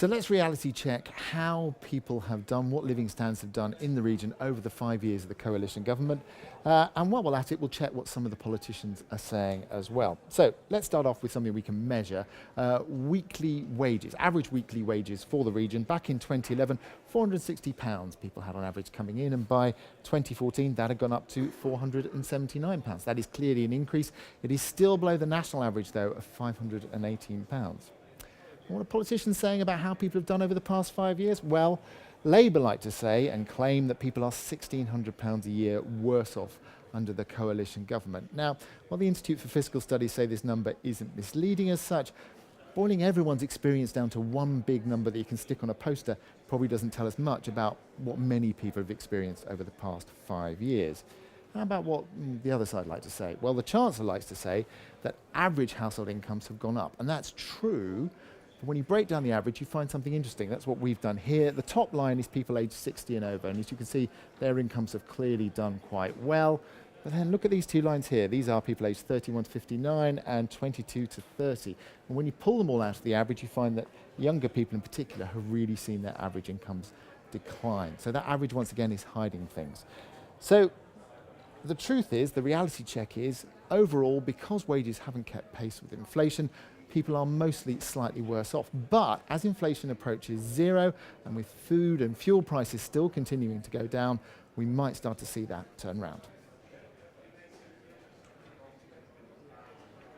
So let's reality check how people have done, what living standards have done in the region over the 5 years of the coalition government. And while we're at it, we'll check what some of the politicians are saying as well. So let's start off with something we can measure. Weekly wages, average weekly wages for the region. Back in 2011, £460 people had on average coming in, and by 2014 that had gone up to £479. That is clearly an increase. It is still below the national average though of £518. What are politicians saying about how people have done over the past 5 years? Well, Labour like to say and claim that people are £1,600 a year worse off under the coalition government. Now, while the Institute for Fiscal Studies say this number isn't misleading as such, boiling everyone's experience down to one big number that you can stick on a poster probably doesn't tell us much about what many people have experienced over the past 5 years. How about what the other side like to say? Well, the Chancellor likes to say that average household incomes have gone up, and that's true. But when you break down the average, you find something interesting. That's what we've done here. The top line is people aged 60 and over, and as you can see, their incomes have clearly done quite well. But then look at these two lines here. These are people aged 31 to 59 and 22 to 30. And when you pull them all out of the average, you find that younger people in particular have really seen their average incomes decline. So that average, once again, is hiding things. So the truth is, the reality check is, overall, because wages haven't kept pace with inflation, people are mostly slightly worse off. But as inflation approaches zero, and with food and fuel prices still continuing to go down, we might start to see that turn round.